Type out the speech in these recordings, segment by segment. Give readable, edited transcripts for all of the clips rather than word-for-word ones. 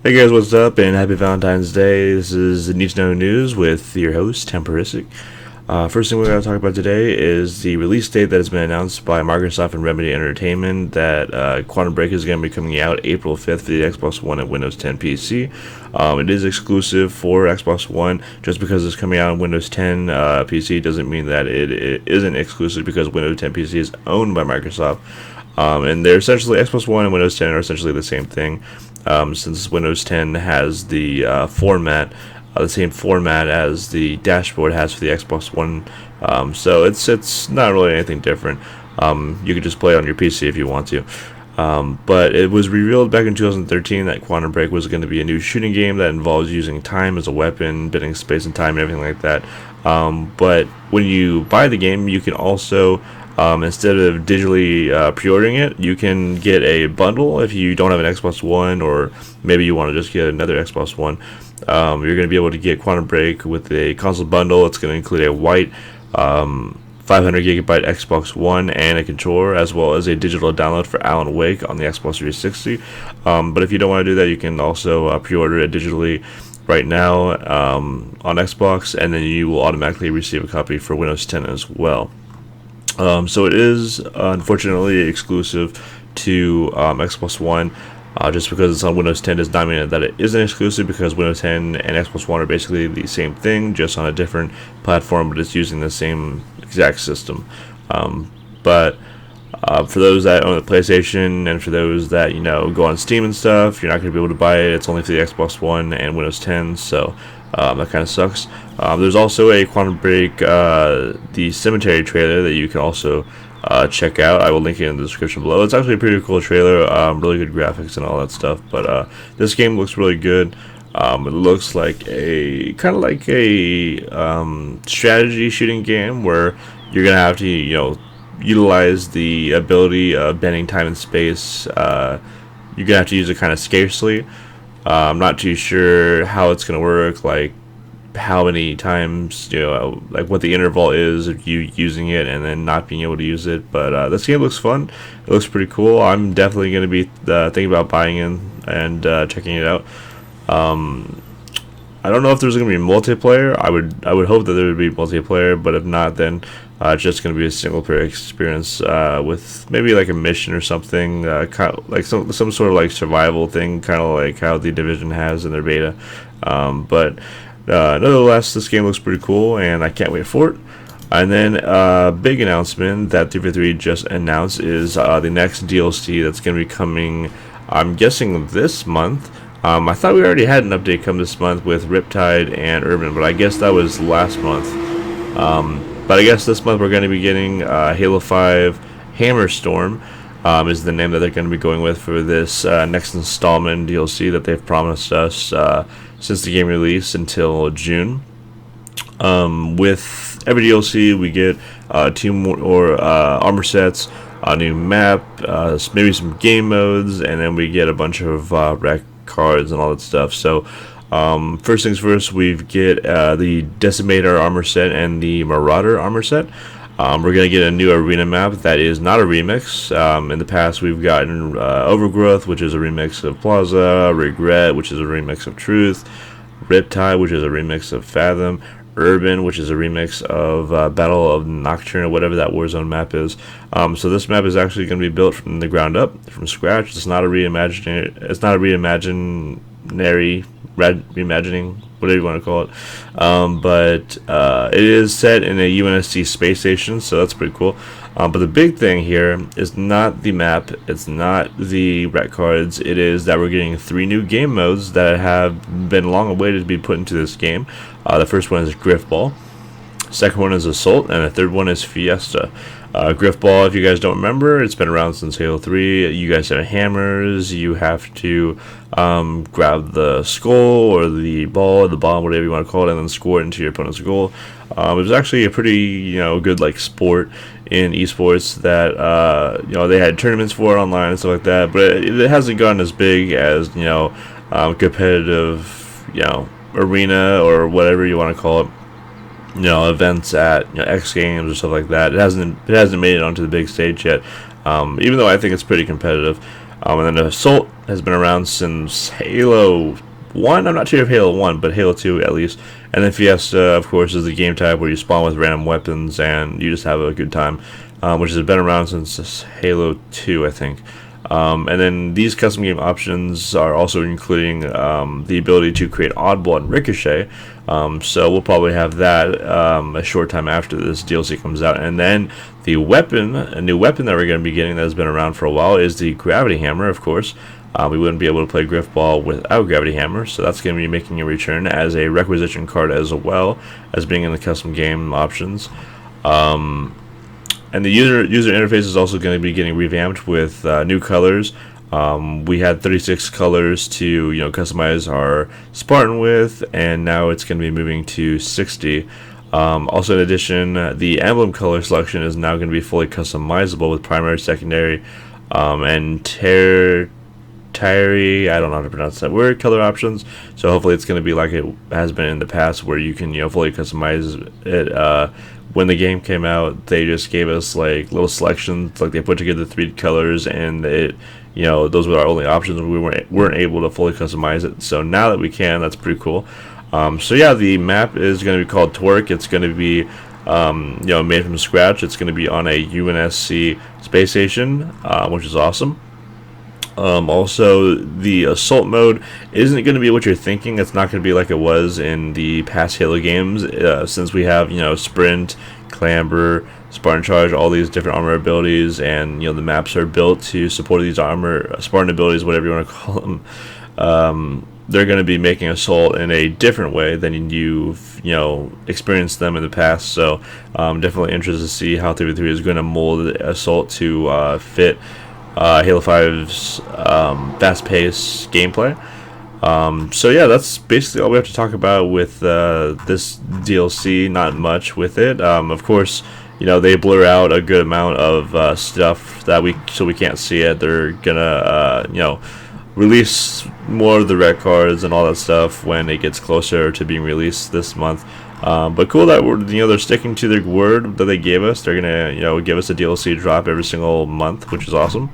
Hey guys, what's up, and happy Valentine's Day. This is the Need to Know News with your host, Temperisic. First thing we're going to talk about today is the release date that has been announced by Microsoft and Remedy Entertainment that Quantum Break is going to be coming out April 5th for the Xbox One and Windows 10 PC. It is exclusive for Xbox One. Just because it's coming out on Windows 10 PC doesn't mean that it isn't exclusive, because Windows 10 PC is owned by Microsoft. And they're essentially, Xbox One and Windows 10 are essentially the same thing. Since Windows 10 has the the same format as the dashboard has for the Xbox One, so it's not really anything different. You can just play it on your PC if you want to. But it was revealed back in 2013 that Quantum Break was going to be a new shooting game that involves using time as a weapon, bending space and time, and everything like that. But when you buy the game, you can also instead of digitally pre-ordering it, you can get a bundle if you don't have an Xbox One, or maybe you want to just get another Xbox One. You're going to be able to get Quantum Break with a console bundle. It's going to include a white 500 gigabyte Xbox One and a controller, as well as a digital download for Alan Wake on the Xbox 360. But if you don't want to do that, you can also pre-order it digitally right now on Xbox, and then you will automatically receive a copy for Windows 10 as well. So it is unfortunately exclusive to Xbox One. Just because it's on Windows 10 does not mean that it isn't exclusive, because Windows 10 and Xbox One are basically the same thing, just on a different platform, but it's using the same exact system. But for those that own the PlayStation, and for those that go on Steam and stuff, you're not going to be able to buy it. It's only for the Xbox One and Windows 10, so that kind of sucks. There's also a Quantum Break, the Cemetery trailer that you can also check out. I will link it in the description below. It's actually a pretty cool trailer, really good graphics and all that stuff. But this game looks really good. It looks like a kind of like a strategy shooting game where you're gonna have to utilize the ability of bending time and space. You're gonna have to use it kind of scarcely. I'm not too sure how it's gonna work, like how many times, like what the interval is of you using it and then not being able to use it. But this game looks fun. It looks pretty cool. I'm definitely going to be thinking about buying it and checking it out. I don't know if there's going to be multiplayer. I would hope that there would be multiplayer, but if not, then it's just going to be a single player experience with maybe like a mission or something, kind of like some sort of like survival thing, kind of like how the Division has in their beta. But nonetheless, this game looks pretty cool, and I can't wait for it. And then big announcement that 343 just announced is the next DLC that's going to be coming, I'm guessing this month. I thought we already had an update come this month with Riptide and Urban, but I guess that was last month. But I guess this month we're going to be getting Halo 5 Hammerstorm is the name that they're going to be going with for this next installment DLC that they've promised us since the game release until June. With every DLC, we get 2 more armor sets, a new map, maybe some game modes, and then we get a bunch of rec cards and all that stuff. So first things first, we get the Decimator armor set and the Marauder armor set. We're going to get a new arena map that is not a remix. In the past, we've gotten Overgrowth, which is a remix of Plaza, Regret, which is a remix of Truth, Riptide, which is a remix of Fathom, Urban, which is a remix of Battle of Nocturne, or whatever that Warzone map is. So this map is actually going to be built from the ground up, from scratch. It's not a reimagining, reimagining, whatever you want to call it. But it is set in a UNSC space station, so that's pretty cool. But the big thing here is not the map, it's not the ret cards, it is that we're getting 3 new game modes that have been long awaited to be put into this game. The first one is Griffball, second one is Assault, and the third one is Fiesta. Griffball, if you guys don't remember, it's been around since Halo 3. You guys have hammers, you have to grab the skull or the ball or the bomb, whatever you want to call it, and then score it into your opponent's goal. It was actually a pretty good like sport in esports that they had tournaments for it online and stuff like that, but it hasn't gotten as big as competitive arena or whatever you want to call it, events at X Games or stuff like that. It hasn't made it onto the big stage yet, even though I think it's pretty competitive. And then Assault has been around since Halo 1. I'm not sure if Halo 1, but Halo 2 at least. And then Fiesta, of course, is the game type where you spawn with random weapons and you just have a good time, which has been around since Halo 2, I think. And then these custom game options are also including the ability to create Oddball and Ricochet. So we'll probably have that a short time after this DLC comes out. And then the weapon, a new weapon that we're going to be getting that has been around for a while, is the Gravity Hammer, of course. We wouldn't be able to play Griffball without Gravity Hammer, so that's going to be making a return as a requisition card as well as being in the custom game options. And the user interface is also going to be getting revamped with new colors. We had 36 colors to customize our Spartan with, and now it's going to be moving to 60. Also, in addition, the emblem color selection is now going to be fully customizable with primary, secondary, and I don't know how to pronounce that word, color options. So hopefully it's going to be like it has been in the past, where you can fully customize it. When the game came out, they just gave us like little selections, like they put together 3 colors, and it those were our only options. We weren't able to fully customize it. So now that we can, that's pretty cool. So yeah, the map is going to be called Torque. It's going to be made from scratch. It's going to be on a UNSC space station, which is awesome. Also, the assault mode isn't going to be what you're thinking. It's not going to be like it was in the past Halo games, since we have sprint, clamber, Spartan charge, all these different armor abilities, and the maps are built to support these Spartan abilities, whatever you want to call them. They're going to be making assault in a different way than you've experienced them in the past. So definitely interested to see how 3v3 is going to mold assault to fit Halo 5's fast-paced gameplay. So yeah, that's basically all we have to talk about with this DLC. Not much with it. Of course, they blur out a good amount of stuff that we can't see it. They're gonna release more of the red cards and all that stuff when it gets closer to being released this month. But cool that they're sticking to their word that they gave us. They're gonna give us a DLC drop every single month, which is awesome.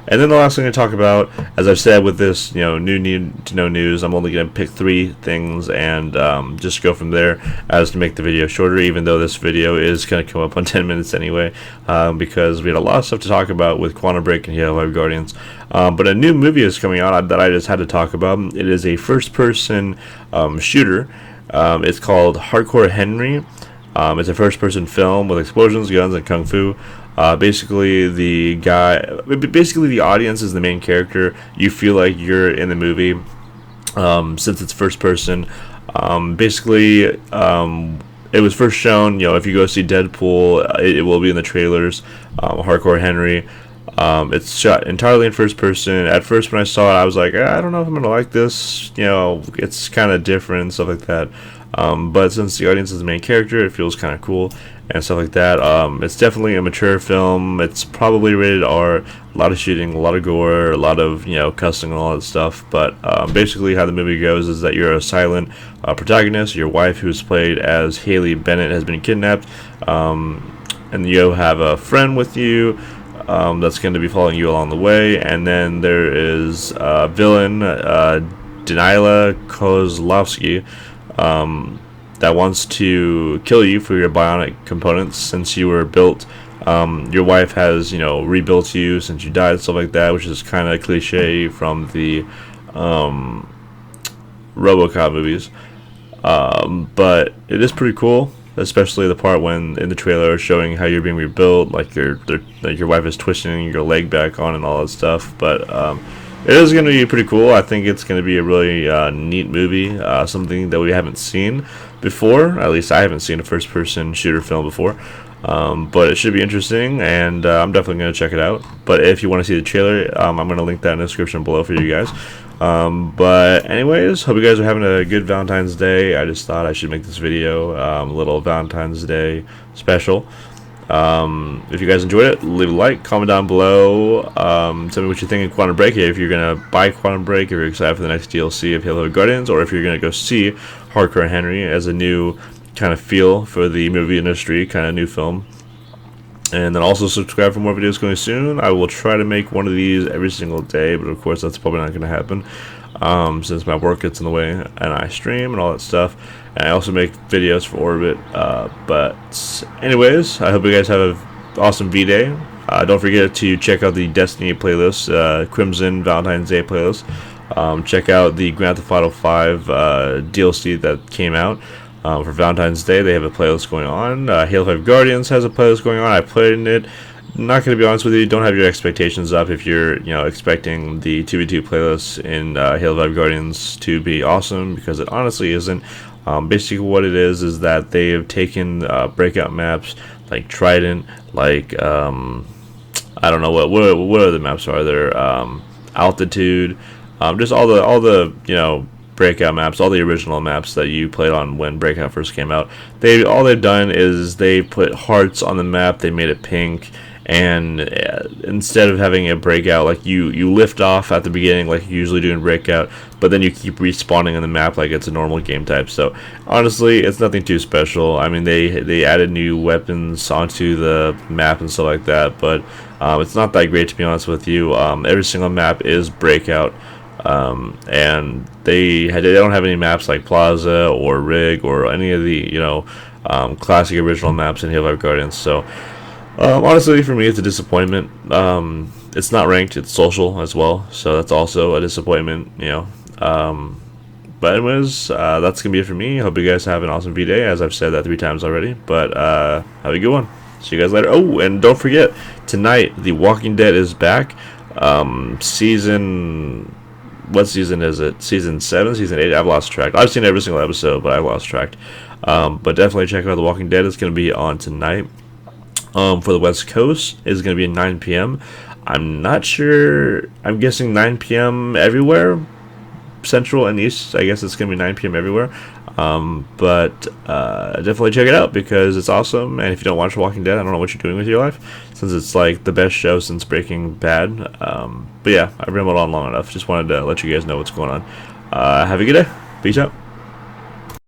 And then the last thing to talk about, as I've said with this new need to know news, I'm only going to pick 3 things and just go from there as to make the video shorter, even though this video is going to come up on 10 minutes anyway, because we had a lot of stuff to talk about with Quantum Break and Halo 5 Guardians. But a new movie is coming out that I just had to talk about. It is a first-person shooter. It's called Hardcore Henry. It's a first-person film with explosions, guns, and kung fu. Basically the audience is the main character. You feel like you're in the movie, since it's first person. It was first shown, if you go see Deadpool, it will be in the trailers. Hardcore Henry. It's shot entirely in first person. At first when I saw it, I was like, I don't know if I'm gonna like this. It's kind of different and stuff like that. But since the audience is the main character, it feels kind of cool and stuff like that. It's definitely a mature film. It's probably rated R. A lot of shooting, a lot of gore, a lot of cussing and all that stuff. But basically, how the movie goes is that you're a silent protagonist. Your wife, who's played as Haley Bennett, has been kidnapped, and you have a friend with you that's going to be following you along the way. And then there is villain Danila Kozlovsky. That wants to kill you for your bionic components since you were built. Your wife has, rebuilt you since you died, stuff like that, which is kind of cliche from the RoboCop movies. But it is pretty cool, especially the part when in the trailer showing how you're being rebuilt, like your wife is twisting your leg back on and all that stuff. But it is going to be pretty cool. I think it's going to be a really neat movie, something that we haven't seen before. At least I haven't seen a first-person shooter film before. But it should be interesting, and I'm definitely going to check it out. But if you want to see the trailer, I'm going to link that in the description below for you guys. But anyways, hope you guys are having a good Valentine's Day. I just thought I should make this video, a little Valentine's Day special. If you guys enjoyed it, leave a like, comment down below, tell me what you think of Quantum Break, if you're going to buy Quantum Break, if you're excited for the next DLC of Halo Guardians, or if you're going to go see Hardcore Henry as a new kind of feel for the movie industry, kind of new film. And then also subscribe for more videos coming soon. I will try to make one of these every single day, but of course that's probably not going to happen since my work gets in the way and I stream and all that stuff. And I also make videos for Orbit. But anyways, I hope you guys have an awesome V-Day. Don't forget to check out the Destiny playlist, Crimson Valentine's Day playlist. Check out the Grand Theft Auto 5 DLC that came out. For Valentine's Day, they have a playlist going on. Halo 5 Guardians has a playlist going on. I played in it. Not going to be honest with you, don't have your expectations up if you're expecting the 2v2 playlist in Halo 5 Guardians to be awesome, because it honestly isn't. Basically what it is that they have taken breakout maps like Trident, like I don't know what other maps are there, Altitude, just all the breakout maps, all the original maps that you played on when breakout first came out. All they've done is they put hearts on the map, they made it pink, and instead of having a breakout, like you lift off at the beginning like you usually do in breakout, but then you keep respawning on the map like it's a normal game type. So honestly, it's nothing too special. I mean, they added new weapons onto the map and stuff like that, but it's not that great, to be honest with you. Every single map is breakout. And they don't have any maps like Plaza or Rig or any of the classic original maps in Halo 5 Guardians. So honestly, for me, it's a disappointment. It's not ranked; it's social as well, so that's also a disappointment. But anyways, that's gonna be it for me. Hope you guys have an awesome V-Day, as I've said that 3 times already. But have a good one. See you guys later. Oh, and don't forget, tonight The Walking Dead is back. What season is it? Season 7? Season 8? I've lost track. I've seen every single episode, but I've lost track. But definitely check out The Walking Dead. It's going to be on tonight. For the West Coast, it's going to be at 9 p.m. I'm not sure. I'm guessing 9 p.m. everywhere. Central and East. I guess it's going to be 9 p.m. everywhere. But definitely check it out because it's awesome. And if you don't watch Walking Dead, I don't know what you're doing with your life, since it's like the best show since Breaking Bad. But yeah, I rambled on long enough. Just wanted to let you guys know what's going on. Have a good day. Peace out.